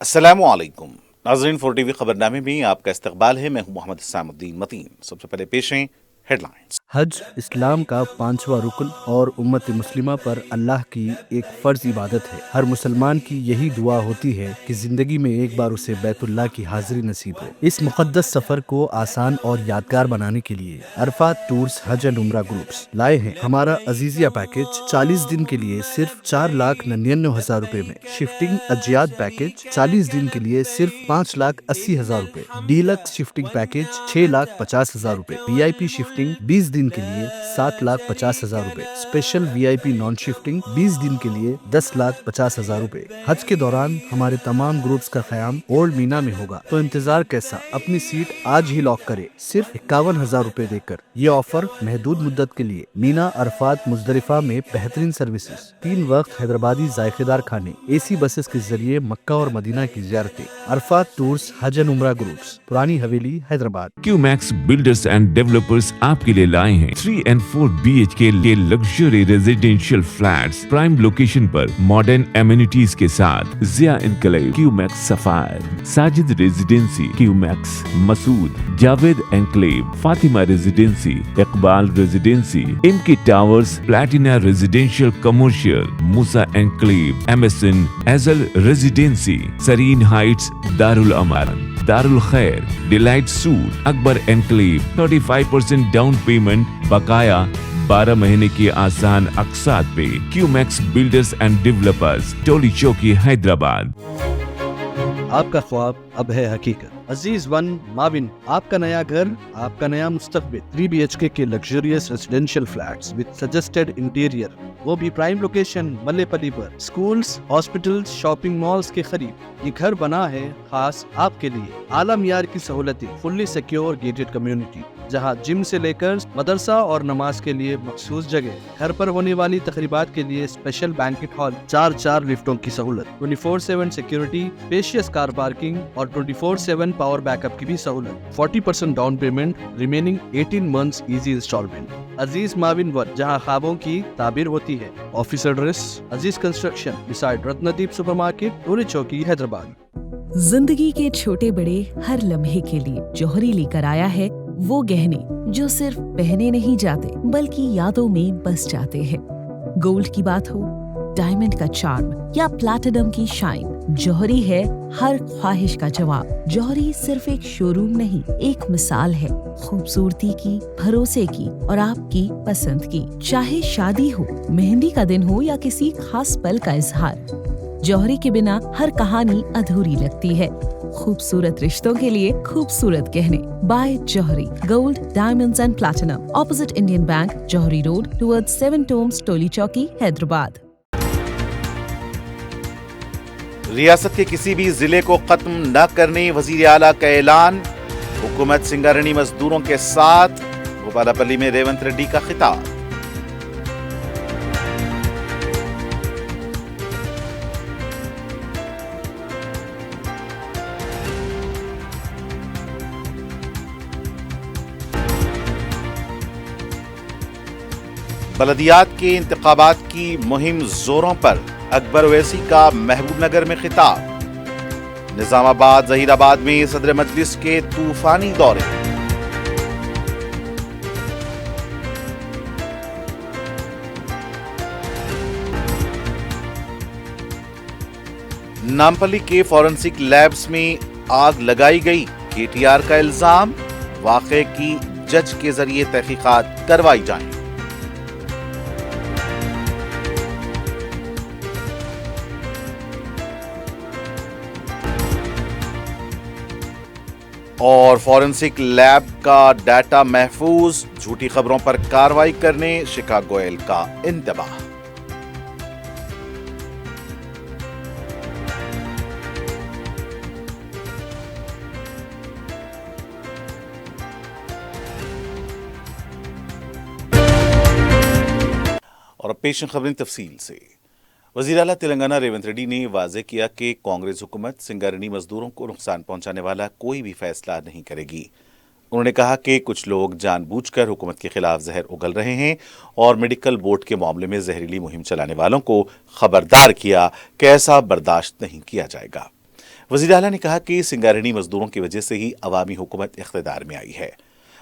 अस्सलामु अलैकुम नाज़रीन, 4 TV खबरनामे में आपका इस्तकबाल है। मैं हूं मोहम्मद इस्सामुद्दीन मतीन। सबसे पहले पेश हैं हेडलाइंस। हज इस्लाम का 5वां रुकन और उम्मत मुस्लिमा पर अल्लाह की एक फ़र्ज इबादत है। हर मुसलमान की यही दुआ होती है कि ज़िंदगी में एक बार उसे बैतुल्लाह की हाज़िरी नसीब हो। इस मुक़द्दस सफ़र को आसान और यादगार बनाने के लिए Arfat tours Hajj and Umrah groups लाए हैं हमारा अजीज़िया पैकेज 40 दिन के लिए सिर्फ 4,99,000 रुपए में, शिफ्टिंग अजियात पैकेज 40 दिन के लिए सिर्फ 5,80,000 रुपए, डीलक्स शिफ्टिंग पैकेज 6,50,000 रुपए, VIP शिफ्टिंग 20 दिन के लिए 7,50,000 रुपए, स्पेशल VIP नॉन शिफ्टिंग 20 दिन के लिए 10,50,000 रुपए। हज के दौरान हमारे तमाम ग्रुप्स का क़याम ओल्ड मीना में होगा, तो इंतजार कैसा, अपनी सीट आज ही लॉक करे सिर्फ 51,000 रुपए देकर। ये ऑफर महदूद मुद्दत के लिए। मीना, अरफात, मुजदलिफा में बेहतरीन सर्विसेज, 3 वक्त हैदराबादी जायकेदार खाने, AC बसेस के जरिए मक्का और मदीना की ज़ियारतें। Arafat tours Hajj and Umrah groups, Purani Haveli, Hyderabad. QMax builders and developers आपके लिए लाए हैं 3 and 4 BHK के luxury residential flats prime location पर मॉडर्न एमिनिटीज के साथ। Zia enclave, QMax sapphire, Sajid residency, QMax Masood, Javed enclave, Fatima residency, Iqbal residency, MK towers, platina residential commercial, Moosa enclave, MSN एजल residency, Sareen heights, Darul Aman, Darul Khair, delight suite, Akbar enclave, 35% down payment, बकाया 12 महीने की आसान अक़सात पे। क्यूमैक्स बिल्डर्स एंड डेवलपर्स, टोली चौकी, हैदराबाद। आपका ख्वाब अब है हकीकत। अजीज वन माविन, आपका नया घर, आपका नया मुस्तकबिल। 3 BHK के luxurious residential flats with suggested interior, वो भी प्राइम लोकेशन मल्लेपल्ली पर। स्कूल्स, हॉस्पिटल्स, शॉपिंग मॉल्स के करीब ये घर बना है खास आपके लिए। आला मियार की सहूलतें, फुल्ली सिक्योर गेटेड कम्युनिटी, जहां जिम से लेकर मदरसा और नमाज के लिए मखसूस जगह। घर पर होने वाली तकरीबात के लिए स्पेशल बैंकेट हॉल, 4 लिफ्टों की सहूलत, 24/7 सिक्योरिटी, स्पेशियस कार पार्किंग और 24/7 पावर बैकअप की भी सहूलत। 40% down payment, remaining 18 months easy installment. Aziz maven one, जहां ख्वाबों की ताबीर होती है। Office address Aziz construction beside Ratnadeep supermarket, Toli Chowki, Hyderabad. जिंदगी के छोटे बड़े हर लम्हे के लिए जौहरी लेकर आया है वो गहने जो सिर्फ पहने नहीं जाते बल्कि यादों में बस जाते हैं। गोल्ड की बात हो, डायमंड का चार्म या प्लैटिनम की शाइन, जौहरी है हर ख्वाहिश का जवाब। जौहरी सिर्फ एक शोरूम नहीं, एक मिसाल है खूबसूरती की, भरोसे की और आपकी पसंद की। चाहे शादी हो, मेहंदी का दिन हो या किसी खास पल का इजहार, जौहरी के बिना हर कहानी अधूरी लगती है। खूबसूरत रिश्तों के लिए खूबसूरत गहने by Jauhari, gold, diamonds and platinum, opposite Indian bank, Jauhari road, towards 7 tombs, Toli Chowki, Hyderabad. रियासत के किसी भी जिले को खत्म न करने वजीर आला का ऐलान। हुकूमत सिंगारणी मजदूरों के साथ, भोपालापल्ली में रेवंत रेड्डी का खिताब। बलदियात के इंतखाबात की मुहिम जोरों पर, अकबर ओवैसी का महबूब नगर में खिताब। निजामाबाद, जहीराबाद में सदर मजलिस के तूफानी दौरे। नामपल्ली के फॉरेंसिक लैब्स में आग लगाई गई, KTR का इल्जाम। वाक़े की जज के जरिए तहकीकात करवाई जाएं। और फॉरेंसिक लैब का डाटा महफूज, झूठी खबरों पर कार्रवाई करने शिकागो गोयल का इंतबाह। और अब पेश खबरें तफसील से। वज़ीर आला तेलंगाना रेवंत रेड्डी ने वाज़ेह किया कि कांग्रेस हुकूमत सिंगारणी मजदूरों को नुकसान पहुंचाने वाला कोई भी फैसला नहीं करेगी। उन्होंने कहा कि कुछ लोग जानबूझकर हुकूमत के खिलाफ जहर उगल रहे हैं और मेडिकल बोर्ड के मामले में जहरीली मुहिम चलाने वालों को खबरदार किया कि ऐसा बर्दाश्त नहीं किया जाएगा। वजीर आला ने कहा कि सिंगारेणी मजदूरों की वजह से ही अवामी हुकूमत इख्तिदार में आई है।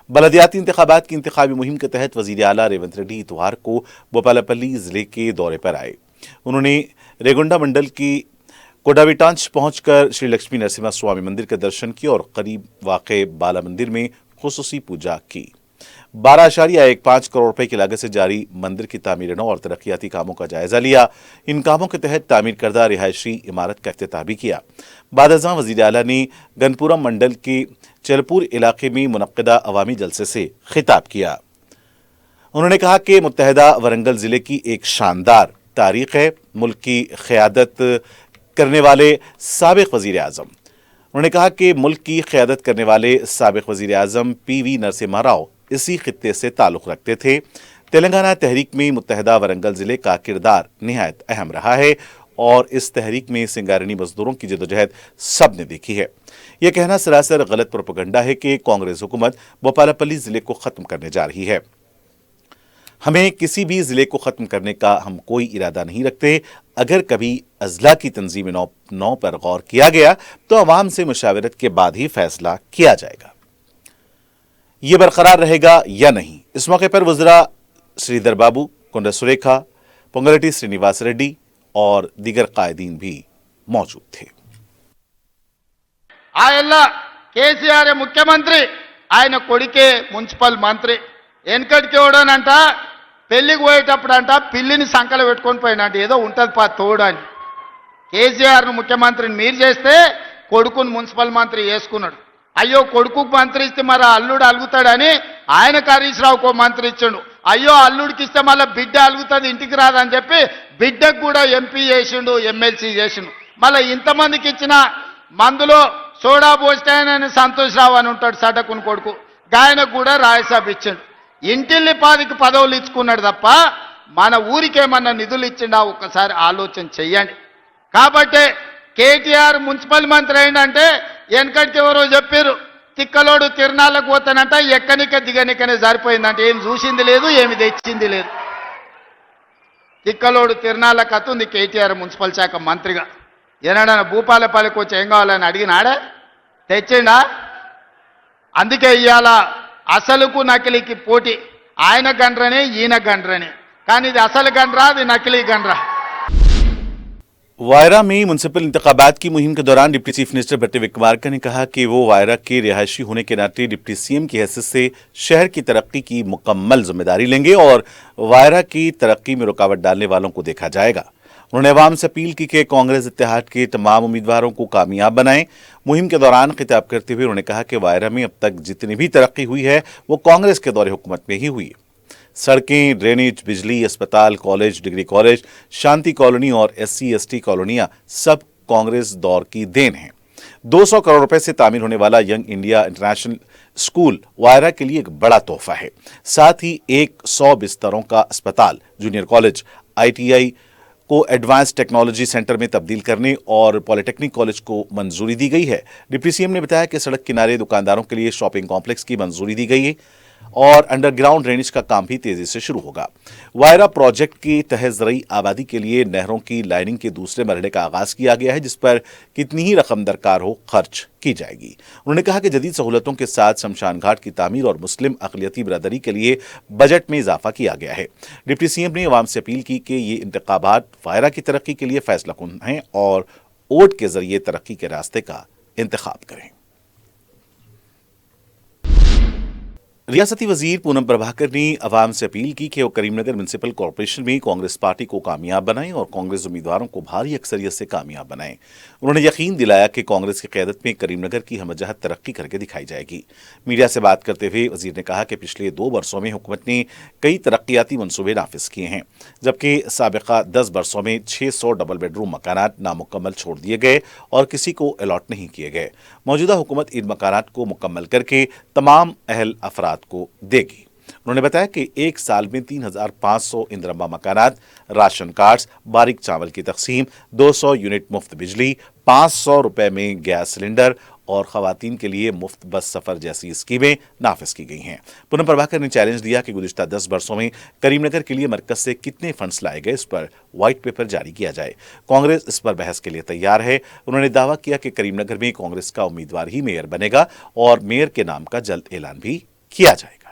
बलदियाती इंतखाबात की इंतखाबी मुहिम के तहत वजीर आला रेवंत रेड्डी इतवार को बोपालपल्ली जिले के दौरे पर आए। उन्होंने रेगोंडा मंडल की कोडाविटांच पहुंचकर श्री लक्ष्मी नरसिम्हा स्वामी मंदिर के दर्शन किए और करीब वाक़े बाला मंदिर में खुसूसी पूजा की। 12.15 करोड़ रुपए की लागत से जारी मंदिर की तामीर नौ और तरक्याती कामों का जायजा लिया। इन कामों के तहत तामीर करदा रिहायशी इमारत का इफ्तिताह भी किया। बादशाह वजीर आला ने गनपुरा मंडल के चलपुर इलाके में मुनक्किदा अवामी जलसे से खिताब किया। उन्होंने कहा कि मुत्तहदा वरंगल जिले की एक शानदार तारीख है। मुल्क की क़यादत करने वाले साबिक़ वज़ीर आज़म उन्होंने कहा कि मुल्क की क़यादत करने वाले साबिक़ वज़ीर आज़म पीवी नरसिम्हा राव इसी खित्ते से ताल्लुक़ रखते थे। तेलंगाना तहरीक में मुत्तहदा वरंगल ज़िले का किरदार निहायत अहम रहा है और इस तहरीक में सिंगारेणी मजदूरों की जदोजहद सब ने देखी है। यह कहना सरासर गलत प्रोपेगेंडा है कि कांग्रेस हुकूमत बोपालपल्ली ज़िले को ख़त्म करने जा रही है। हमें किसी भी ज़िले को ख़त्म करने का हम कोई इरादा नहीं रखते। अगर कभी अजला की तंजीम नौ पर गौर किया गया तो अवाम से मुशावरत के बाद ही फैसला किया जाएगा। ये बरकरार रहेगा या नहीं। इस मौके पर वज़रा श्रीधर बाबू, कुंडा सुरेखा, पोंगलटी श्रीनिवास रेड्डी और दीगर कायदीन भी मौजूद थे। కేసీఆర్ ముఖ్యమంత్రి, ఆయన కొడుకే మున్సిపల్ మంత్రి. వెనకటికి ఎవడనంట పెళ్లికి పోయేటప్పుడంట పిల్లిని సంకల పెట్టుకొని పోయినంట, ఏదో ఉంటుంది పా తోడని. కేసీఆర్ను ముఖ్యమంత్రిని మీరు చేస్తే కొడుకును మున్సిపల్ మంత్రి చేసుకున్నాడు. అయ్యో కొడుకుకు మంత్రి ఇస్తే మరి అల్లుడు అలుగుతాడని ఆయనకు హరీష్ రావుకో మంత్రి ఇచ్చిండు. అయ్యో అల్లుడికి ఇస్తే మళ్ళీ బిడ్డ అలుగుతుంది ఇంటికి రాదని చెప్పి బిడ్డకు కూడా ఎంపీ చేసిండు, ఎమ్మెల్సీ చేసిండు. మళ్ళీ ఇంతమందికి ఇచ్చిన మందులో సోడా పోస్తాయని సంతోష్ రావు అని ఉంటాడు సటకుని కొడుకు, గాయనకు కూడా రాయసభ ఇచ్చిండు. ఇంటిల్లి పాదికి పదవులు ఇచ్చుకున్నాడు తప్ప మన ఊరికేమన్నా నిధులు ఇచ్చిండా ఒక్కసారి ఆలోచన చెయ్యండి. కాబట్టి కేటీఆర్ మున్సిపల్ మంత్రి అయిందంటే వెనకటికి ఎవరో చెప్పారు తిక్కలోడు తిరణాలకు పోతానంట, ఎక్కనిక దిగనికనే సరిపోయిందంటే ఏం చూసింది లేదు, ఏమి తెచ్చింది లేదు. తిక్కలోడు తిరణాలకు అతుంది కేటీఆర్ మున్సిపల్ శాఖ మంత్రిగా. ఏనాడన్నా భూపాలపల్లికి వచ్చి ఏం కావాలని అడిగినాడా? తెచ్చిండా? అందుకే ఇవాళ అసలుకు నకిలీకి పోటీ. ఆయన గండ్రనే ఈయన గండ్రనే, కానీ ఇది అసలు గండ్రా, అది నకిలీ గండ్రా. वायरा में म्युनिसिपल इंतखाबात की मुहिम के दौरान डिप्टी चीफ मिनिस्टर भट्टी विक्रमार्का ने कहा कि वो वायरा के रिहायशी होने के नाते डिप्टी सीएम की हैसियत से शहर की तरक्की की मुकम्मल जिम्मेदारी लेंगे और वायरा की तरक्की में रुकावट डालने वालों को देखा जाएगा। उन्होंने अवाम से अपील की कि कांग्रेस इत्तेहाद के तमाम उम्मीदवारों को कामयाब बनाएं। मुहिम के दौरान खिताब करते हुए उन्होंने कहा कि वायरा में अब तक जितनी भी तरक्की हुई है वो कांग्रेस के दौरे हुकूमत में ही हुई है। सड़कें, ड्रेनेज, बिजली, अस्पताल, कॉलेज, डिग्री कॉलेज, शांति कॉलोनी और SC/ST कॉलोनियां सब कांग्रेस दौर की देन हैं। 200 करोड़ रुपए से तामीर होने वाला यंग इंडिया इंटरनेशनल स्कूल वायरा के लिए एक बड़ा तोहफा है। साथ ही 100 बिस्तरों का अस्पताल, जूनियर कॉलेज, ITI को एडवांस टेक्नोलॉजी सेंटर में तब्दील करने और पॉलिटेक्निक कॉलेज को मंजूरी दी गई है। डिप्टी सीएम ने बताया कि सड़क किनारे दुकानदारों के लिए शॉपिंग कॉम्प्लेक्स की मंजूरी दी गई है और अंडरग्राउंड ड्रेनेज का काम भी तेजी से शुरू होगा। वायरा प्रोजेक्ट के तहत ज़रई आबादी के लिए नहरों की लाइनिंग के दूसरे मरहले का आगाज किया गया है, जिस पर कितनी ही रकम दरकार हो खर्च की जाएगी। उन्होंने कहा कि जदीद सहूलतों के साथ शमशान घाट की तामीर और मुस्लिम अक़लियती बिरादरी के लिए बजट में इजाफा किया गया है। डिप्टी सीएम ने अवाम से अपील की कि ये इंतखाबात वायरा की तरक्की के लिए फैसला कुन हैं और वोट के जरिए तरक्की के रास्ते का इंतखाब करें। रियासती वजीर पूनम प्रभाकर ने अवाम से अपील की कि वो करीमनगर म्युनिसिपल कॉरपोरेशन में कांग्रेस पार्टी को कामयाब बनाएं और कांग्रेस उम्मीदवारों को भारी अक्सरियत से कामयाब बनाएं। उन्होंने यकीन दिलाया कि कांग्रेस की क़यादत में करीमनगर की हमजहत तरक्की करके दिखाई जाएगी। मीडिया से बात करते हुए वजीर ने कहा कि पिछले 2 वर्षों में हुकूमत ने कई तरक्याती मनसूबे नाफिज किए हैं, जबकि साबिका 10 वर्षों में 600 डबल बेडरूम मकानात नामुकम्मल छोड़ दिए गए और किसी को अलॉट नहीं किए गए। मौजूदा हुकूमत इन मकानात को मुकम्मल करके तमाम अहल अफराद को देगी। उन्होंने बताया कि एक साल में 3500 इंदिरम्मा मकानात, राशन कार्ड्स, बारीक चावल की तकसीम, 200 यूनिट मुफ्त बिजली, 500 रुपए में गैस सिलेंडर और खवातीन के लिए मुफ्त बस सफर जैसी स्कीमें नाफिज की गई हैं। पूनम प्रभाकर ने चैलेंज दिया कि गुज़िश्ता 10 वर्षों में करीमनगर के लिए मरकज से कितने फंड्स लाए गए, इस पर व्हाइट पेपर जारी किया जाए। कांग्रेस इस पर बहस के लिए तैयार है। उन्होंने दावा किया कि करीमनगर में कांग्रेस का उम्मीदवार ही मेयर बनेगा और मेयर के नाम का जल्द ऐलान भी किया जाएगा।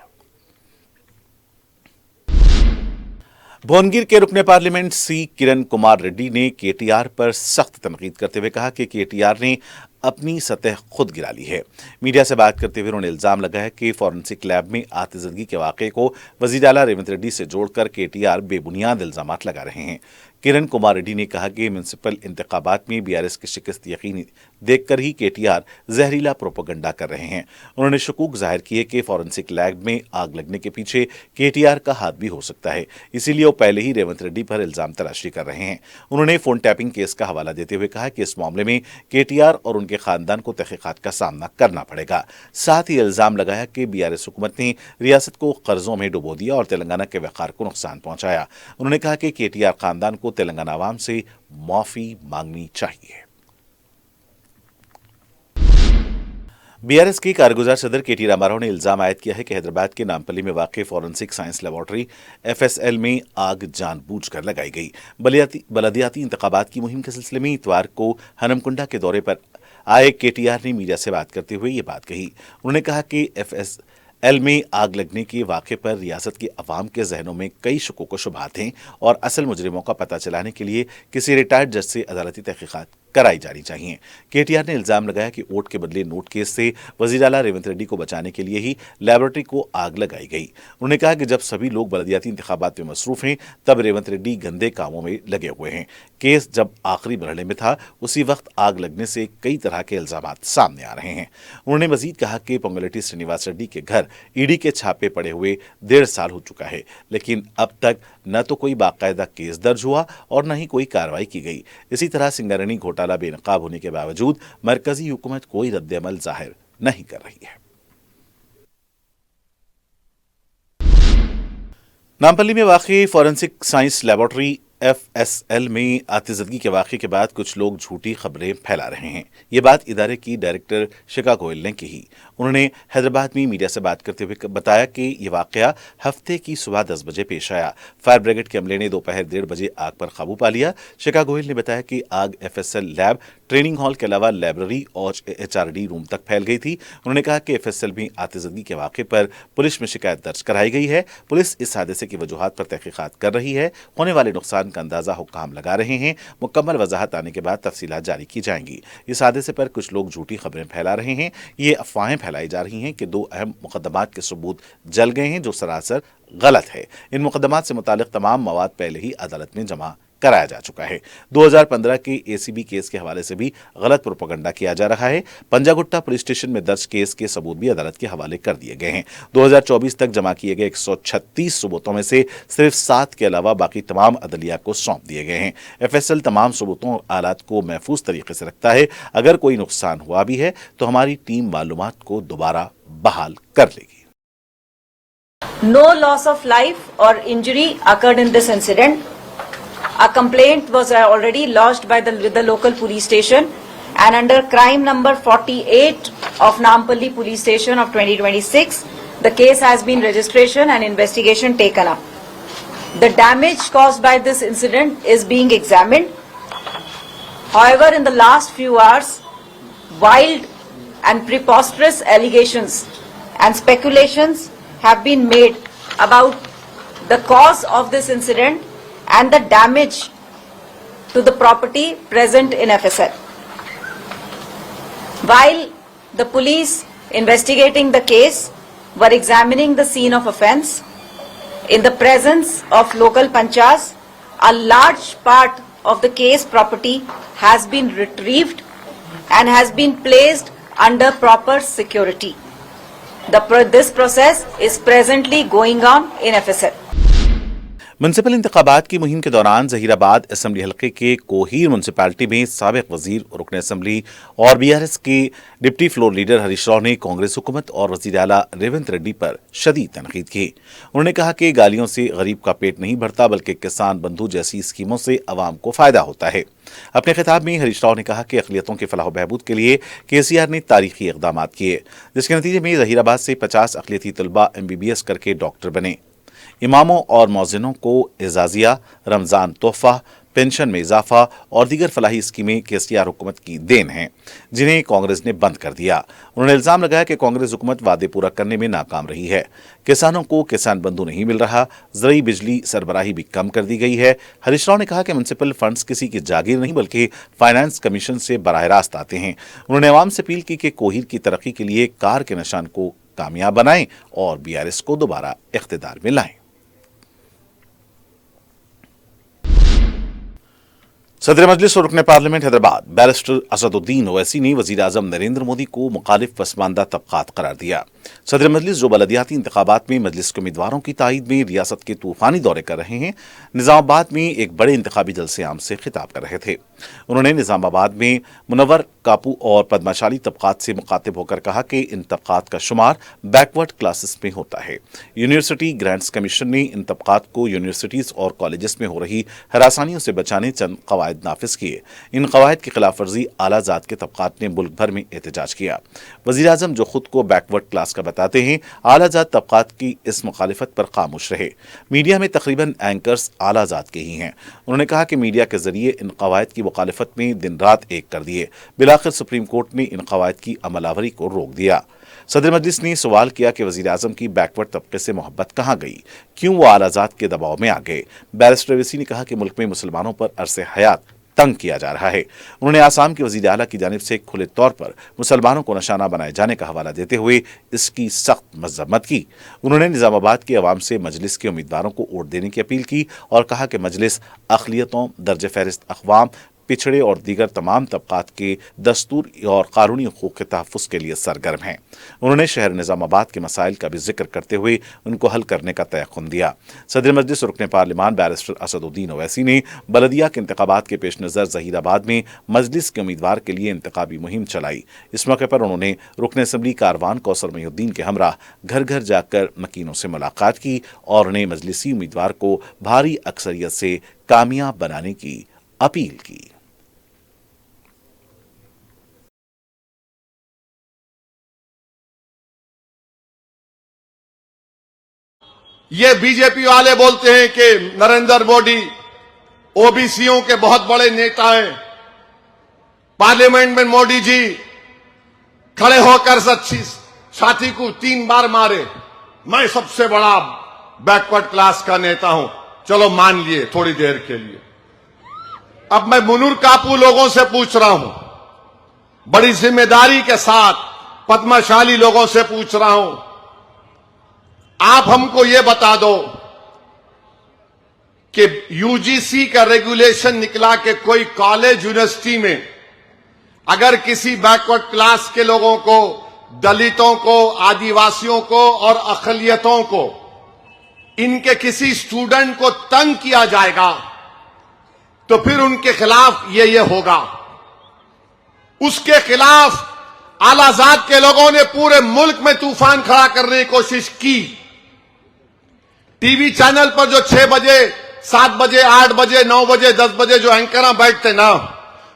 भुवनगिर के रुकने पार्लियामेंट सी किरण कुमार रेड्डी ने केटीआर पर सख्त तनकीद करते हुए कहा कि केटीआर ने अपनी सतह खुद गिरा ली है। मीडिया से बात करते हुए उन्होंने इल्जाम लगाया कि फॉरेंसिक लैब में आतिशबाजी के वाक़े को वज़ीर आला रेवंत रेड्डी से जोड़कर केटीआर बेबुनियाद इल्जामात लगा रहे हैं। किरण कुमार रेड्डी ने कहा कि म्युनिसिपल इंतखाबात में बीआरएस की शिकस्त यकीनी देखकर ही केटीआर जहरीला प्रोपेगेंडा कर रहे हैं। उन्होंने शकूक जाहिर किए कि फॉरेंसिक लैब में आग लगने के पीछे केटीआर का हाथ भी हो सकता है, इसीलिए वो पहले ही रेवंत रेड्डी पर इल्जाम तराशी कर रहे हैं। उन्होंने फोन टैपिंग केस का हवाला देते हुए कहा कि इस मामले में केटीआर और उनके खानदान को तहकीकात का सामना करना पड़ेगा। साथ ही इल्जाम लगाया कि बीआरएस हुकूमत ने रियासत को कर्जों में डुबो दिया और तेलंगाना के वक़ार को नुकसान पहुंचाया। उन्होंने कहा कि केटीआर खानदान को तेलंगाना आवाम से माफी मांगनी चाहिए। बीआरएस के कारगुजार सदर केटी रामाराव ने इल्जाम आयद किया है कि हैदराबाद के नामपल्ली में वाक़ फॉरेंसिक साइंस लेबोरेटरी एफएसएल में आग जानबूझकर लगाई गई। बलदियाती इंतखाबात की मुहिम के सिलसिले में इतवार को हनमकुंडा के दौरे पर आए केटीआर ने मीडिया से बात करते हुए ये बात कही। उन्होंने कहा कि एफएसएल में आग लगने के वाक़े पर रियासत के अवाम के जहनों में कई शुकूक व शुबहात हैं और असल मुजरिमों का पता चलाने के लिए किसी रिटायर्ड जज से अदालती तहकीकात कराई जानी चाहिए। केटीआर ने इल्जाम लगाया कि वोट के बदले नोट केस से वज़ीर आला रेवंत रेड्डी को बचाने के लिए ही लैबोरेटरी को आग लगाई गई। उन्होंने कहा कि जब सभी लोग बलदियाती इंतखाबात में मसरूफ हैं तब रेवंत रेड्डी गंदे कामों में लगे हुए हैं। केस जब आखिरी मरहले में था उसी वक्त आग लगने से कई तरह के इल्जामात सामने आ रहे हैं। उन्होंने मजीद कहा कि पोंगुलेटी श्रीनिवास रेड्डी के घर ईडी के छापे पड़े हुए 1.5 साल हो चुका है, लेकिन अब तक न तो कोई बाकायदा केस दर्ज हुआ और न ही कोई कार्रवाई की गई। इसी तरह सिंगरेनी घोटाला बेनकाब होने के बावजूद मरकजी हुकूमत कोई रद्द-ए-अमल जाहिर नहीं कर रही है। नामपल्ली में वाक़ई फॉरेंसिक साइंस लेबोरेटरी एफएसएल में आतिशबाजी के वाक़े के बाद कुछ लोग झूठी खबरें फैला रहे हैं। ये बात इदारे की डायरेक्टर शिखा गोयल ने कही। उन्होंने हैदराबाद में मीडिया से बात करते हुए बताया कि ये वाक़या हफ्ते की सुबह 10 बजे पेश आया। फायर ब्रिगेड के अमले ने दोपहर 1:30 बजे आग पर काबू पा लिया। शिखा गोयल ने बताया कि आग एफएसएल लैब, ट्रेनिंग हॉल के अलावा लाइब्रेरी और एचआरडी रूम तक फैल गई थी। उन्होंने कहा कि एफएसएल में आतिशबाजी के वाक़े पर पुलिस में शिकायत दर्ज कराई गई है। पुलिस इस हादसे की वजूहात पर तहकीकात कर रही है। होने वाले नुकसान का अंदाजा हुक्काम लगा रहे हैं। मुकम्मल वजाहत आने के बाद तफसीलात जारी की जाएंगी। इस हादसे पर कुछ लोग झूठी खबरें फैला रहे हैं। ये अफवाहें फैलाई जा रही हैं कि 2 अहम मुकदमात के सबूत जल गए हैं, जो सरासर गलत है। इन मुकदमात से मुतालिक तमाम मवाद पहले ही अदालत में जमा कराया जा चुका है। 2015 के एसीबी केस के हवाले से भी गलत प्रोपेगेंडा किया जा रहा है। पंजागुट्टा पुलिस स्टेशन में दर्ज केस के सबूत भी अदालत के हवाले कर दिए गए हैं। 2024 तक जमा किए गए 136 सबूतों में से सिर्फ 7 के अलावा बाकी तमाम अदलिया को सौंप दिए गए हैं। एफएसएल तमाम सबूतों और आलात को महफूज तरीके से रखता है। अगर कोई नुकसान हुआ भी है तो हमारी टीम मालूमात को दोबारा बहाल कर लेगी। No loss of life or injury occurred in this incident. A complaint was already lodged with the local police station, and under crime number 48 of Nampalli Police Station of 2026, the case has been registration and investigation taken up. The damage caused by this incident is being examined. However, in the last few hours, wild and preposterous allegations and speculations have been made about the cause of this incident and the damage to the property present in FSL. While the police investigating the case were examining the scene of offence, in the presence of local panchayats, a large part of the case property has been retrieved and has been placed under proper security. This process is presently going on in FSL. Municipal इंतखाबात की मुहिम के दौरान Zaheerabad assembly हलके के Kohir municipality में साबिक वजीर रुकन असम्बली और बीआरएस के deputy floor leader Harish Rao ने कांग्रेस हुकूमत और वजीर आला रेवंत रेड्डी पर शदीद तनकीद की। उन्होंने कहा कि गालियों से गरीब का पेट नहीं भरता बल्कि किसान बंधु जैसी स्कीमों से अवाम को फायदा होता है। अपने खिताब में हरीश राव ने कहा कि अक़लियतों के फलाह बहबूद के लिए केसीआर ने तारीखी इक़दाम किए, जिसके नतीजे में जहीराबाद से 50 अक़लियती तलबा MBBS करके डॉक्टर बने। इमामों और मौज़िनों को एजाजिया, रमज़ान तोहफा, पेंशन में इजाफा और दीगर फलाही स्कीमें केसीआर हुकूमत की देन हैं, जिन्हें कांग्रेस ने बंद कर दिया। उन्होंने इल्जाम लगाया कि कांग्रेस हुकूमत वादे पूरा करने में नाकाम रही है। किसानों को किसान बंधु नहीं मिल रहा, ज़रई बिजली सरबराही भी कम कर दी गई है। हरीश राव ने कहा कि म्युनिसिपल फंड्स किसी की जागीर नहीं बल्कि फाइनेंस कमीशन से बराह रास्त आते हैं। उन्होंने अवाम से अपील की कि कोहीर की तरक्की के लिए कार के निशान को कामयाब बनाएं और बीआरएस को दोबारा इख्तिदार में लाएं। सदर मजलिस और रुकन पार्लियामेंट हैदराबाद बैरिस्टर असदुद्दीन ओवैसी ने वजीर आजम नरेंद्र मोदी को मुखालिफ पसमानदा तबकात करार दिया। सदर मजलिस जो बलदियाती इंतखाबात में मजलिस के उम्मीदवारों की तायीद में रियासत के तूफानी दौरे कर रहे हैं, निजामाबाद में एक बड़े इंतखाबी जलसे आम से खिताब कर रहे थे। उन्होंने निजामाबाद में मुनव्वर कापू और पद्माशाली तबकात से मुखातिब होकर कहा कि इन तबकात का शुमार बैकवर्ड क्लासेस में होता है। यूनिवर्सिटी ग्रांट्स कमीशन ने इन तबकात को यूनिवर्सिटीज और कॉलेजेस में हो रही हरासानियों से बचाने चंद कवायद नाफिज किए। इन कवायद की खिलाफ वर्जी आला जात के तबकात ने मुल्क भर में एहतजाज किया। वजीर आजम जो खुद को बैकवर्ड क्लास का बताते हैं, आला जात तबकात की इस मुखालिफत पर खामोश रहे। मीडिया में तकरीबन एंकर्स आला जात के ही हैं। उन्होंने कहा कि मीडिया के जरिए इन कवायद की मुखालिफत में दिन रात एक कर दिए। बिलाखिर सुप्रीम कोर्ट ने इन कवायद की अमलावरी को रोक दिया। सदर मजलिस ने सवाल किया कि वजीर आजम की बैकवर्ड तबके से मोहब्बत कहाँ गई, क्यों वो आलाजात के दबाव में आ गए। बैरिस्टर ओवैसी ने कहा कि मुल्क में मुसलमानों पर अरसे हयात तंग किया जा रहा है। उन्होंने आसाम के वजीर आला की जानिब से खुले तौर पर मुसलमानों को निशाना बनाए जाने का हवाला देते हुए इसकी सख्त मजम्मत की। उन्होंने निजामाबाद के अवाम से मजलिस के उम्मीदवारों को वोट देने की अपील की और कहा कि मजलिस अक़लियतों, दर्ज फहरिस्त अक़वाम, पिछड़े और दीगर तमाम तबकात के दस्तूर और कानूनी हुकूक के तहफ़्फ़ुज़ के लिए सरगर्म हैं। उन्होंने शहर निजामाबाद के मसाइल का भी जिक्र करते हुए उनको हल करने का तयक़ुन दिया। सदर मजलिस रुकन पार्लियामान बैरिस्टर असदुद्दीन ओवैसी ने बलदिया के इंतखाबात के पेश नज़र जहीराबाद में मजलिस के उम्मीदवार के लिए इंतखाबी मुहिम चलाई। इस मौके पर उन्होंने रुकन असम्बली कारवान कौसर महीउद्दीन के हमरा घर घर जाकर मकीनों से मुलाकात की और उन्हें मजलिसी उम्मीदवार को भारी अक्सरियत से कामयाब बनाने की अपील की। ये बीजेपी वाले बोलते हैं कि नरेंद्र मोदी ओबीसीओं के बहुत बड़े नेता हैं। पार्लियामेंट में मोदी जी खड़े होकर सच्ची छाती को 3 बार मारे, मैं सबसे बड़ा बैकवर्ड क्लास का नेता हूं। चलो मान लिए थोड़ी देर के लिए। अब मैं मुनूर कापू लोगों से पूछ रहा हूं, बड़ी जिम्मेदारी के साथ पद्माशाली लोगों से पूछ रहा हूं, आप हमको ये बता दो कि यूजीसी का रेगुलेशन निकला कि कोई कॉलेज यूनिवर्सिटी में अगर किसी बैकवर्ड क्लास के लोगों को, दलितों को, आदिवासियों को और अक़लियतों को, इनके किसी स्टूडेंट को तंग किया जाएगा तो फिर उनके खिलाफ ये होगा। उसके खिलाफ आलाजात के लोगों ने पूरे मुल्क में तूफान खड़ा करने की कोशिश की। टीवी चैनल पर जो 6 बजे, 7 बजे, 8 बजे, 9 बजे, 10 बजे जो एंकर बैठते ना,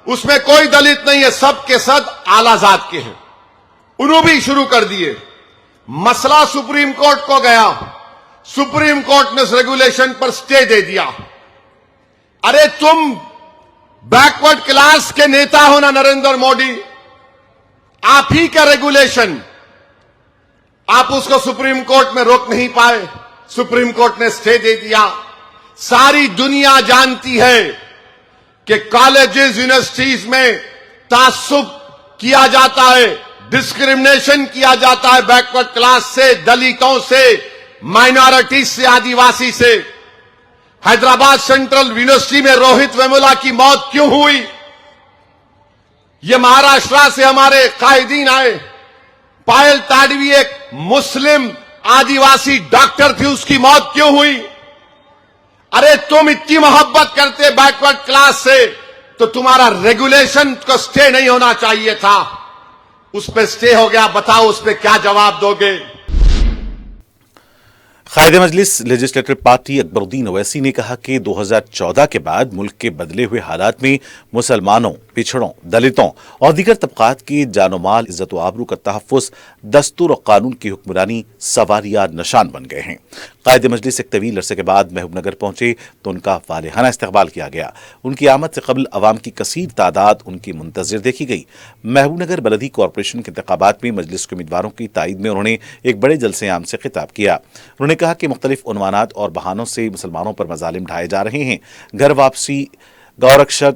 उसमें कोई दलित नहीं है, सब के सब आलाजात के हैं। उन्होंने भी शुरू कर दिए। मसला सुप्रीम कोर्ट को गया, सुप्रीम कोर्ट ने उस रेगुलेशन पर स्टे दे दिया। अरे तुम बैकवर्ड क्लास के नेता हो ना नरेंद्र मोदी, आप ही का रेगुलेशन, आप उसको सुप्रीम कोर्ट में रोक नहीं पाए, सुप्रीम कोर्ट ने स्टे दे दिया। सारी दुनिया जानती है कि कॉलेजेस, यूनिवर्सिटीज में तासुब किया जाता है, डिस्क्रिमिनेशन किया जाता है बैकवर्ड क्लास से, दलितों से, माइनॉरिटीज से, आदिवासी से। हैदराबाद सेंट्रल यूनिवर्सिटी में रोहित वेमुला की मौत क्यों हुई? ये महाराष्ट्र से हमारे कायदीन आए। पायल ताडवी एक मुस्लिम आदिवासी डॉक्टर थी, उसकी मौत क्यों हुई? अरे तुम इतनी मोहब्बत करते बैकवर्ड क्लास से तो तुम्हारा रेगुलेशन को स्टे नहीं होना चाहिए था, उस पे स्टे हो गया। बताओ उस पे क्या जवाब दोगे? कायद मजलिस लेजिस्लेटिव पार्टी अकबरुद्दीन ओवैसी ने कहा कि 2014 के बाद मुल्क के बदले हुए हालात में मुसलमानों, पिछड़ों, दलितों और दीगर तबकात की जानो माल, इज्जत व आबरू का तहफ़्फ़ुज़ दस्तूर और कानून की हुक्मरानी सवारियार निशान बन गए हैं। कायद मजलिस एक तवील अरसे के बाद महबूबनगर पहुंचे तो उनका वालिहाना इस्तकबाल किया गया। उनकी आमद से कबल अवाम की कसीर तादाद उनकी मुंतज़िर देखी गई। महबूबनगर बलदी कॉरपोरेशन के इंतखाबात में मजलिस के उम्मीदवारों की तायद में उन्होंने एक बड़े जलसे आम से खिताब किया। उन्होंने कहा कि मुख्तलिफ उन्वानात और बहानों से मुसलमानों पर मजालिम ढाए जा रहे हैं। घर वापसी, गौरक्षक,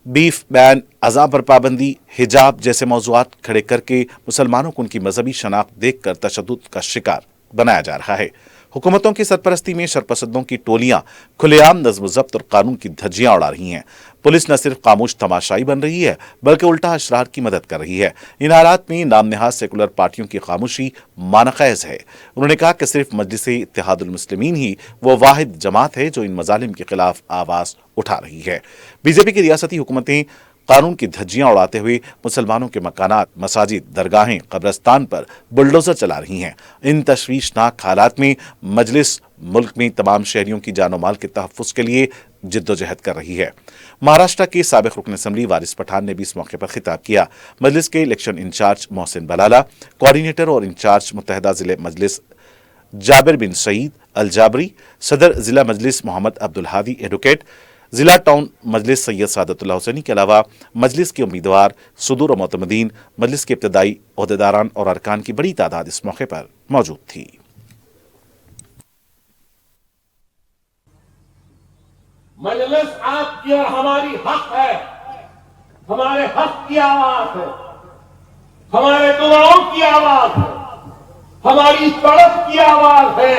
बीफ बैन, अज़ा पर पाबंदी, हिजाब जैसे मौज़ूआत खड़े करके मुसलमानों को उनकी मजहबी शनाख्त देखकर तशद्दुद का शिकार बनाया जा रहा है। हुकूमतों की सरपरस्ती में शरपसंदों की टोलियां खुलेआम नज़्म ज़ब्त और कानून की धज्जियां उड़ा रही हैं। पुलिस न सिर्फ खामोश तमाशाई बन रही है बल्कि उल्टा अशरार की मदद कर रही है। इन हालात में नाम नहाज सेकुलर पार्टियों की खामोशी मानक़ैज़ है। उन्होंने कहा कि सिर्फ मजलिस इत्तेहादुल मुस्लिमीन ही वो वाहिद जमात है जो इन मजालिम के खिलाफ आवाज़ उठा रही है। बीजेपी की रियासती हुकूमतें कानून की धज्जियां उड़ाते हुए मुसलमानों के मकानात, मसाजिद, दरगाहें, कब्रस्तान पर बुलडोजर चला रही हैं। इन तशवीशनाक हालात में मजलिस मुल्क में तमाम शहरियों की जानो माल के तहफ़्फ़ुज़ के लिए जिद्दोजहद कर रही है। महाराष्ट्र के साबिक़ रुकन असम्बली वारिस पठान ने भी इस मौके पर खिताब किया। मजलिस के election incharge Mohsin Balala, coordinator और इंचार्ज मुत्तहदा ज़िले मजलिस जाबिर बिन सईद अल जाबरी, सदर ज़िला मजलिस मोहम्मद अब्दुल हादी एडवोकेट, जिला टाउन मजलिस सैयद सादतुल्लाह हुसैनी के अलावा मजलिस के उम्मीदवार, सुदूर और मोतमदीन, मजलिस के इब्तदाई ओहदेदारान और अरकान की बड़ी तादाद इस मौके पर मौजूद थी। मजलिस आपकी और हमारी हक है, हमारे हक की आवाज है, हमारे दुआओं की आवाज है, हमारी तड़प की आवाज है,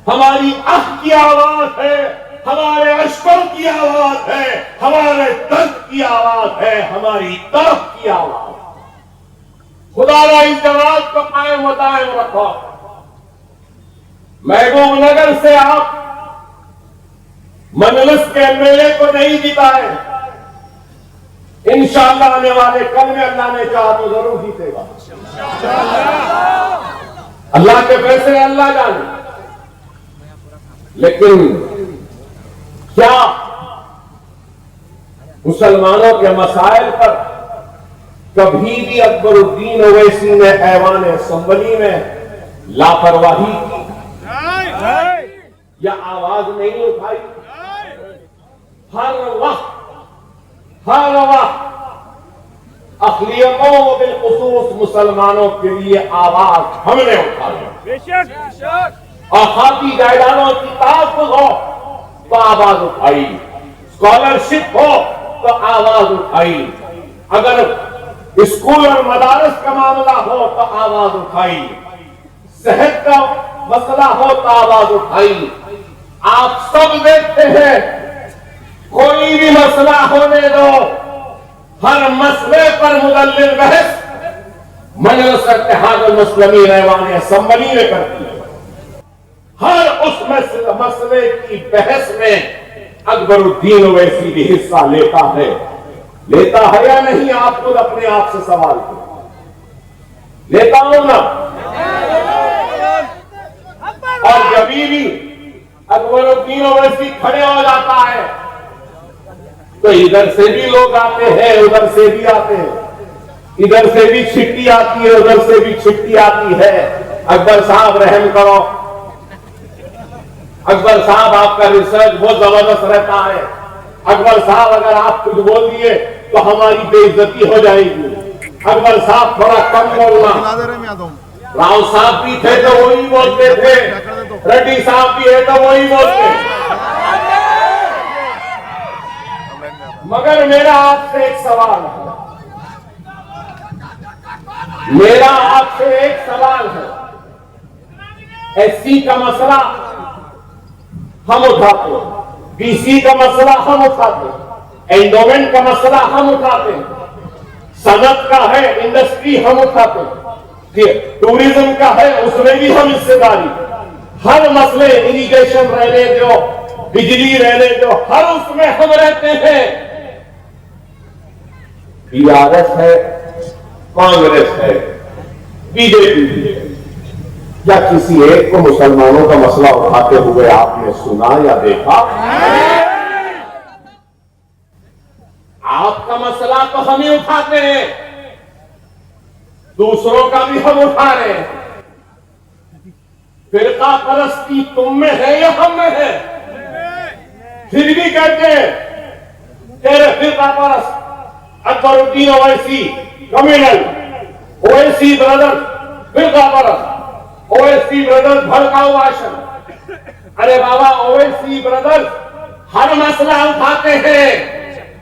हमारी आह की आवाज है, हमारे अश्कों की आवाज है, हमारे दर्द की आवाज है, हमारी तड़प की आवाज है। खुदा इस जवाब को कायम व दायम रखो। महबूबनगर से आप मजलिस के एमएलए को नहीं जिताए, इंशाअल्लाह आने वाले कल में अल्लाह ने चाहा तो जरूर जीतेगा। अल्लाह के फैसले अल्लाह जाने। लेकिन क्या मुसलमानों के मसाइल पर कभी भी अकबरुद्दीन ओवैसी ने ऐवान असम्बली में लापरवाही की या आवाज नहीं उठाई? हर वक्त अक़लियतों व बिलख़ुसूस मुसलमानों के लिए आवाज हमने उठाई। और खाती जायदादों की तहफ़्फ़ुज़ हो तो आवाज उठाई, स्कॉलरशिप हो तो आवाज उठाई, अगर स्कूल और मदारस का मामला हो तो आवाज उठाई, सेहत का मसला हो तो आवाज उठाई। आप सब देखते हैं, कोई भी मसला होने दो, हर मसले पर मुदल्लिल बहस मजलिस इत्तेहादुल मुस्लिमीन ऐवान असम्बली में करती है। हर उस मसले की बहस में अकबरुद्दीन ओवैसी भी हिस्सा लेता है या नहीं? आप खुद अपने आप से सवाल करें। लेता हूं ना? और जब भी अकबरुद्दीन ओवैसी खड़े हो जाता है तो इधर से भी लोग आते हैं, उधर से भी आते हैं, इधर से भी छिट्टी आती है, उधर से भी छिट्टी आती है। अकबर साहब रहम करो, अकबर साहब आपका रिसर्च बहुत जबरदस्त रहता है। अकबर साहब अगर आप कुछ बोल दिए तो हमारी बेइज्जती हो जाएगी। अकबर साहब थोड़ा कम बोलना। राव साहब भी थे तो वही बोलते थे, रेड्डी साहब भी है तो वही बोलते। मगर मेरा आपसे एक सवाल है, मेरा आपसे एक सवाल है। एससी का मसला हम उठाते, बीसी का मसला हम उठाते, एंडोमेंट का मसला हम उठाते, सनत का है, इंडस्ट्री हम उठाते, टूरिज्म का है, उसमें भी हम हिस्सेदारी। हर मसले, इरिगेशन रहने दो, बिजली रहने दो, हर उसमें हम रहते हैं। टीआरएस है, कांग्रेस है, बीजेपी है, या किसी एक को मुसलमानों का मसला उठाते हुए आपने सुना या देखा? आपका मसला तो हम ही उठाते हैं, दूसरों का भी हम उठा रहे हैं। फिरका परस्ती तुम में है या हम में है? फिर भी कहते हैं तेरे फिरका परस्त अकबरुद्दीन ओवैसी कम्युनल, ओवैसी ब्रदर्स फिरका परस्त, ओवैसी ब्रदर्स भड़काऊ भाषण। अरे बाबा, ओवैसी ब्रदर्स हर मसला उठाते हैं।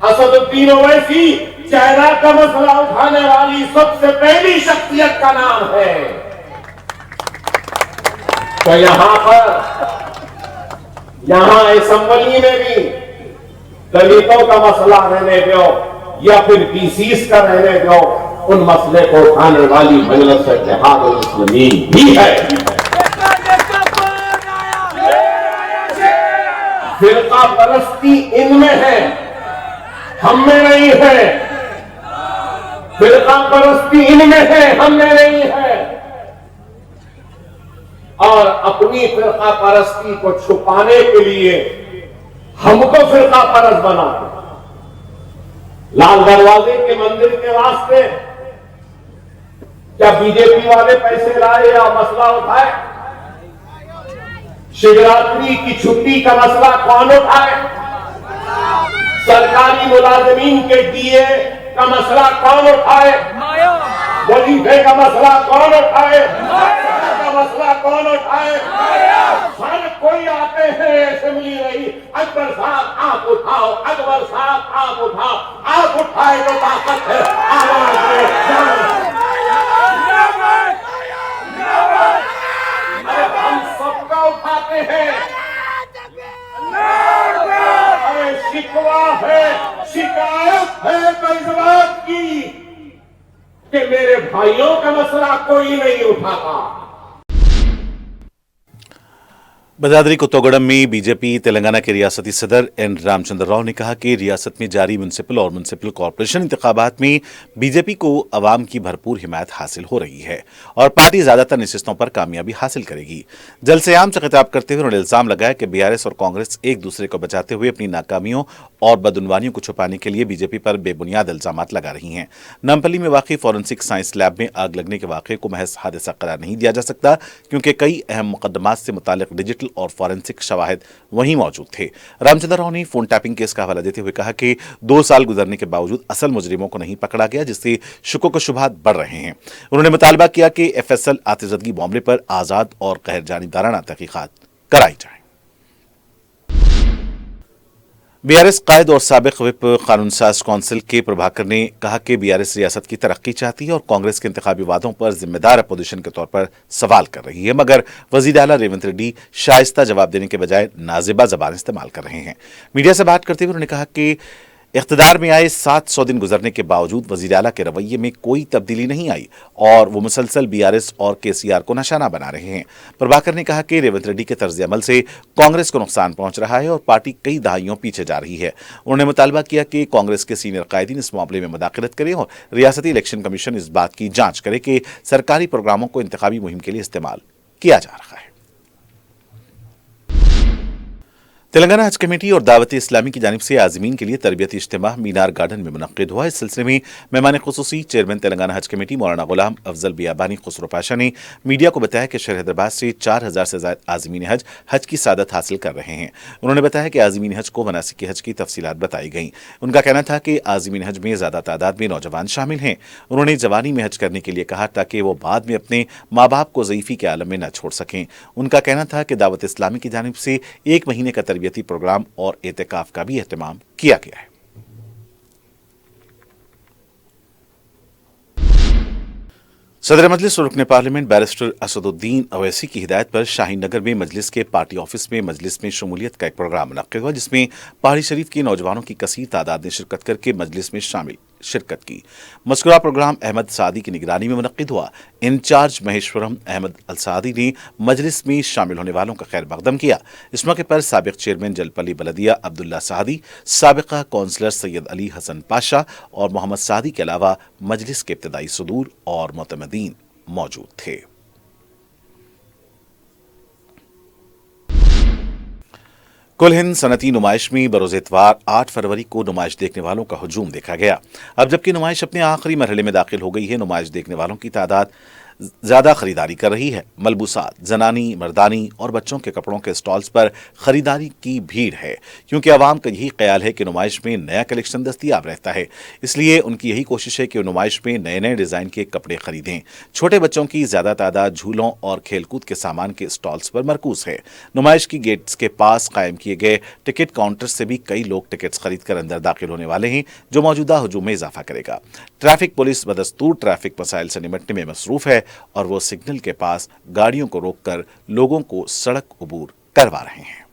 असदुद्दीन ओवैसी चाइना का मसला उठाने वाली सबसे पहली शख्सियत का नाम है। तो यहां असेंबली में भी दलितों का मसला रहने दो या फिर पीसीस का रहने दो, उन मसले को उठाने वाली मजलिस इत्तेहादुल मुस्लिमीन भी है। फिरका परस्ती इनमें है, हम में नहीं है। फिरका परस्ती इनमें है, हम में नहीं है। और अपनी फिरका परस्ती को छुपाने के लिए हमको फिरका परस्त बनाते। लाल दरवाजे के मंदिर के रास्ते क्या बीजेपी वाले पैसे लाए या मसला उठाए? शिवरात्रि की छुट्टी का मसला कौन उठाए? सरकारी मुलाजिमीन के डीए का मसला कौन उठाए? वजीफे का मसला कौन उठाए? का मसला कौन उठाए? हर कोई आते हैं, असेंबली रही, अकबर साहब आप उठाओ, अकबर साहब आप उठाओ, आप उठाए तो ताकत है, आवाज है, हम सबका उठाते हैं। अरे शिकवा है, शिकायत है तो इस बात की कि मेरे भाइयों का मसला कोई नहीं उठाता। भद्राद्री कोत्तागुड़म में बीजेपी तेलंगाना के रियासती सदर एन रामचंद्र राव ने कहा कि रियासत में जारी म्युनिसिपल और म्युनिसिपल कॉरपोरेशन इंतखाबात में बीजेपी को अवाम की भरपूर हिमायत हासिल हो रही है और पार्टी ज्यादातर नशिस्तों पर कामयाबी हासिल करेगी। जलसेआम से खिताब करते हुए उन्होंने इल्जाम लगाया कि बीआरएस और कांग्रेस एक दूसरे को बचाते हुए अपनी नाकामियों और बदउनवानियों को छुपाने के लिए बीजेपी पर बेबुनियाद इल्जाम लगा रही हैं। नामपल्ली में वाकई फॉरेंसिक साइंस लैब में आग लगने के वाकये को महज हादसा करार नहीं दिया जा सकता, क्योंकि कई अहम मुकदमात से मुतालिक डिजिटल और फॉरेंसिक शवाहिद वहीं मौजूद थे। रामचंद्र राव ने फोन टैपिंग केस का हवाला देते हुए कहा कि 2 साल गुजरने के बावजूद असल मुजरिमों को नहीं पकड़ा गया, जिससे शुकों को शुबहात बढ़ रहे हैं। उन्होंने मुतालबा किया कि एफएसएल आतिशदगी मामले पर आजाद और गैर जानिबदाराना तहकीकात कराई जाए। बीआरएस कायद और साबिक विप कानून साज कौंसिल के प्रभाकर ने कहा कि बीआरएस रियासत की तरक्की चाहती है और कांग्रेस के इंतखाबी वादों पर जिम्मेदार अपोजिशन के तौर पर सवाल कर रही है, मगर वजीर आला रेवंत रेड्डी शाइस्ता जवाब देने के बजाय नाजिबा जबान इस्तेमाल कर रहे हैं। मीडिया से बात करते हुए उन्होंने कहा कि इख्तिदार में आए 700 दिन गुजरने के बावजूद वजीर आला के रवैये में कोई तब्दीली नहीं आई और वो मुसलसल बीआरएस और केसीआर को निशाना बना रहे हैं। प्रभाकर ने कहा कि रेवंत रेड्डी के तर्ज अमल से कांग्रेस को नुकसान पहुंच रहा है और पार्टी कई दहाइयों पीछे जा रही है। उन्होंने मुतालबा किया कि कांग्रेस के सीनियर कायदीन इस मामले में मुदाखलत करें और रियासती इलेक्शन कमीशन इस बात की जांच करे कि सरकारी प्रोग्रामों को इंतखाबी मुहिम के लिए इस्तेमाल किया जा रहा है। तेलंगाना हज कमेटी और दावत इस्लामी की जानिब से आज़मीन के लिए तरबियती इज्तिमा मीनार गार्डन में मुनक्किद हुआ। इस सिलसिले में मेहमान खुसूसी चेयरमैन तेलंगाना हज कमेटी मौलाना गुलाम अफजल बियाबानी खुसरो पाशा ने मीडिया को बताया कि शहर हैदराबाद से 4000 से ज्यादा आज़मीन हज की सादत हासिल कर रहे हैं। उन्होंने बताया कि आज़मीन हज को मनासिक हज की तफसीलात बताई गई। उनका कहना था कि आज़मीन हज में ज्यादा तादाद में नौजवान शामिल हैं। उन्होंने जवानी में हज करने के लिए कहा ताकि वो बाद में अपने माँ बाप को ज़ईफ़ी के आलम में न छोड़ सकें। उनका कहना था कि दावत इस्लामी की जानिब से 1 महीने का तरबियती प्रोग्राम और एहतिकाफ का भी एहतमाम किया गया है। सदर मजलिस और रुकने पार्लियामेंट बैरिस्टर असदुद्दीन अवैसी की हिदायत पर शाहीन नगर में मजलिस के पार्टी ऑफिस में मजलिस में शमूलियत का एक प्रोग्राम मुनक्किद हुआ, जिसमें पहाड़ी शरीफ के नौजवानों की कसीर तादाद ने शिरकत करके मजलिस में शामिल शिरकत की। मज़कूरा प्रोग्राम अहमद सादी की निगरानी में मुनक्किद हुआ। इंचार्ज महेश्वरम अहमद अलसादी ने मजलिस में शामिल होने वालों का खैर मकदम किया। इस मौके पर साबिक चेयरमैन जलपली बलदिया अब्दुल्ला सादी, साबिका कौंसलर सैयद अली हसन पाशा और मोहम्मद सादी के अलावा मजलिस के इब्तदाई सदूर और मोतमदीन मौजूद थे। कुल हिंद सनती नुमाइश में बरोज़ इतवार 8 फरवरी को नुमाइश देखने वालों का हुजूम देखा गया। अब जबकि नुमाइश अपने आखिरी मरहले में दाखिल हो गई है, नुमाइश देखने वालों की तादाद ज्यादा खरीदारी कर रही है। मलबूसात, जनानी, मर्दानी और बच्चों के कपड़ों के स्टॉल्स पर खरीदारी की भीड़ है, क्योंकि आवाम का यही ख्याल है कि नुमाइश में नया कलेक्शन दस्तयाब रहता है। इसलिए उनकी यही कोशिश है कि नुमाइश में नए नए डिजाइन के कपड़े खरीदें। छोटे बच्चों की ज्यादा तादाद झूलों और खेलकूद के सामान के स्टॉल्स पर मरकूज है। नुमाइश की गेट्स के पास कायम किए गए टिकट काउंटर से भी कई लोग टिकट्स खरीद कर अंदर दाखिल होने वाले हैं, जो मौजूदा हुजूम में इजाफा करेगा। ट्रैफिक पुलिस बदस्तूर ट्रैफिक मसाइल से निपटने में मसरूफ है और वो सिग्नल के पास गाड़ियों को रोककर लोगों को सड़क अबूर करवा रहे हैं।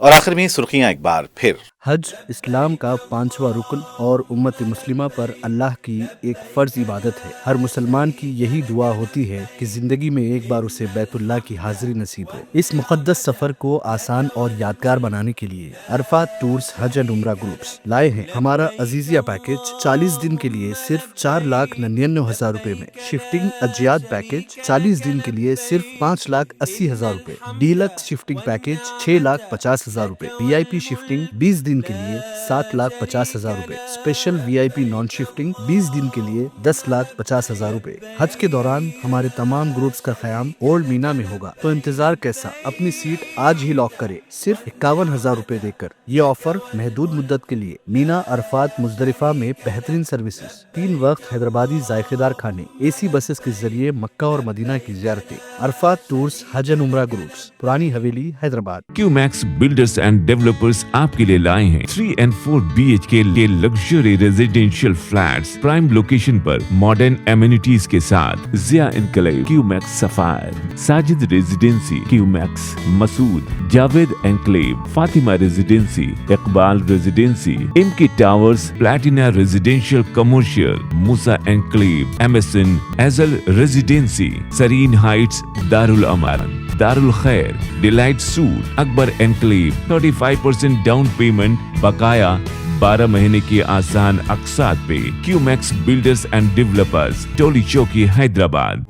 और आखिर में सुर्खियां एक बार फिर। हज इस्लाम का 5वां रुकन और उम्मत मुस्लिमा पर अल्लाह की एक फर्ज इबादत है। हर मुसलमान की यही दुआ होती है कि जिंदगी में एक बार उसे बैतुल्लाह की हाजिरी नसीब हो। इस मुकद्दस सफर को आसान और यादगार बनाने के लिए Arfat tours Hajj and Umrah groups लाए हैं हमारा अजीजिया पैकेज 40 दिन के लिए सिर्फ 4,99,000 रुपए में, शिफ्टिंग अजियात पैकेज 40 दिन के लिए सिर्फ 5,80,000 रुपए, डीलक्स शिफ्टिंग पैकेज 6,50,000 रुपए, VIP शिफ्टिंग 20 दिन के लिए 7,50,000 रुपए, स्पेशल VIP नॉन शिफ्टिंग 20 दिन के लिए 10,50,000 रुपए। हज के दौरान हमारे तमाम ग्रुप्स का क़याम ओल्ड मीना में होगा, तो इंतजार कैसा, अपनी सीट आज ही लॉक करे सिर्फ 51,000 रुपए देकर। ये ऑफर महदूद मुद्दत के लिए। मीना, अरफात, मुजदलिफा में बेहतरीन सर्विसेज, 3 वक्त हैदराबादी जायकेदार खाने, AC बसेस के जरिए मक्का और मदीना की ज़ियारतें। Arafat tours Hajj and Umrah groups, Purani Haveli, Hyderabad. QMax builders and developers आपके लिए लाए हैं 3 and 4 BHK के luxury residential flats prime location पर मॉडर्न एमिनिटीज के साथ। Zia enclave, QMax sapphire, Sajid residency, QMax Masood, Javed enclave, Fatima residency, Iqbal residency, MK towers, platina residential commercial, Moosa enclave, MSN एजल residency, Sareen heights, Darul Aman, Darul Khair, delight suite, Akbar enclave, 35% down payment, बकाया 12 महीने की आसान अक़सात पे। QMax बिल्डर्स एंड डेवलपर्स, टोली चौकी, हैदराबाद।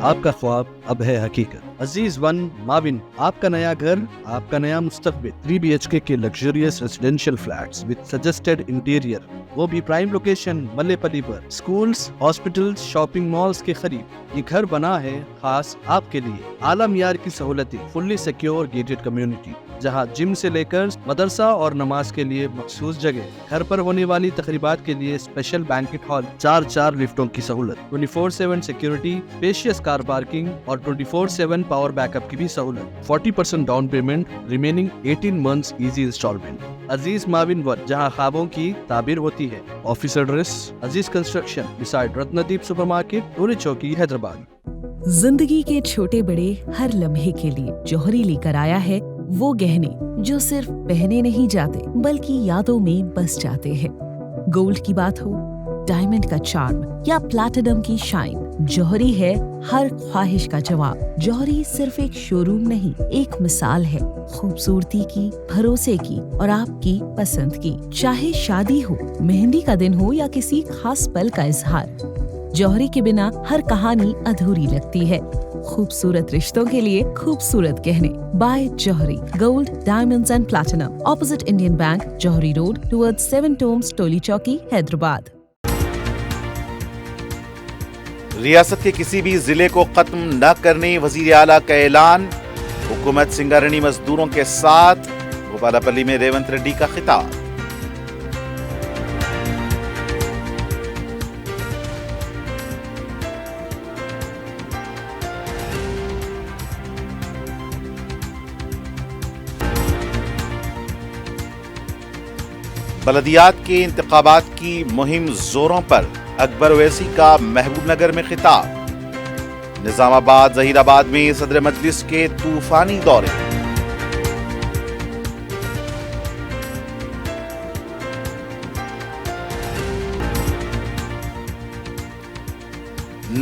आपका ख्वाब अब है हकीकत। अजीज वन माविन, आपका नया घर, आपका नया मुस्तकबिल। 3 BHK के luxurious residential flats with suggested interior, वो भी प्राइम लोकेशन मल्लेपल्ली पर। स्कूल्स, हॉस्पिटल्स, शॉपिंग मॉल्स के करीब ये घर बना है खास आपके लिए। आला मियार की सहूलतें, फुल्ली सिक्योर गेटेड कम्युनिटी, जहां जिम से लेकर मदरसा और नमाज के लिए मखसूस जगह। घर पर होने वाली तकरीबात के लिए स्पेशल बैंकेट हॉल, 4 लिफ्टों की सहूलत, 24/7 सिक्योरिटी, स्पेशियस कार पार्किंग और 24/7 पावर बैकअप की भी सहूलत। 40% down payment, remaining 18 months easy installment. Aziz maven one, जहां ख्वाबों की ताबीर होती है। Office address Aziz construction beside Ratnadeep supermarket, Toli Chowki, Hyderabad. जिंदगी के छोटे बड़े हर लम्हे के लिए जौहरी लेकर आया है वो गहने जो सिर्फ पहने नहीं जाते बल्कि यादों में बस जाते हैं। गोल्ड की बात हो, डायमंड का चार्म या प्लैटिनम की शाइन, जौहरी है हर ख्वाहिश का जवाब। जौहरी सिर्फ एक शोरूम नहीं, एक मिसाल है खूबसूरती की, भरोसे की और आपकी पसंद की। चाहे शादी हो, मेहंदी का दिन हो या किसी खास पल का इजहार, जौहरी के बिना हर कहानी अधूरी लगती है। खूबसूरत रिश्तों के लिए खूबसूरत गहने by Jauhari. Gold, diamonds and platinum, opposite Indian bank, Jauhari road, towards 7 tombs, Toli Chowki, Hyderabad. रियासत के किसी भी जिले को खत्म न करने वजीर आला का ऐलान। हुकूमत सिंगारणी मजदूरों के साथ, भोपालापल्ली में रेवंत रेड्डी का खिताब। बलदियात के इंतखाबात की मुहिम जोरों पर, अकबर ओवैसी का महबूब नगर में खिताब। निजामाबाद, जहीराबाद में सदर मजलिस के तूफानी दौरे।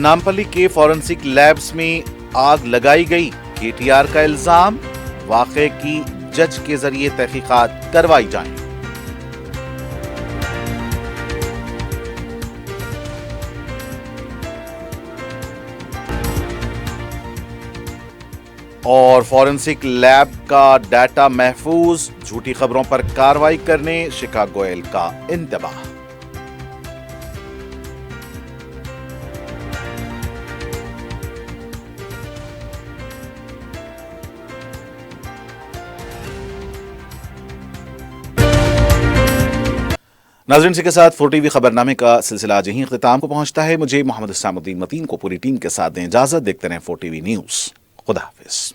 नामपल्ली के फॉरेंसिक लैब्स में आग लगाई गई, केटीआर का इल्जाम, वाक़े की जज के जरिए तहकीकात करवाई जाएं। और फॉरेंसिक लैब का डाटा महफूज, झूठी खबरों पर कार्रवाई करने शिकागो गोयल का इंतबाह। नाज़रीन, इसी के साथ 4TV खबरनामे का सिलसिला आज यहीं इख्तिताम को पहुंचता है। मुझे मोहम्मद इस्लामुद्दीन मतीन को पूरी टीम के साथ दें इजाजत। देखते रहें 4TV न्यूज़। खुदा हाफिज।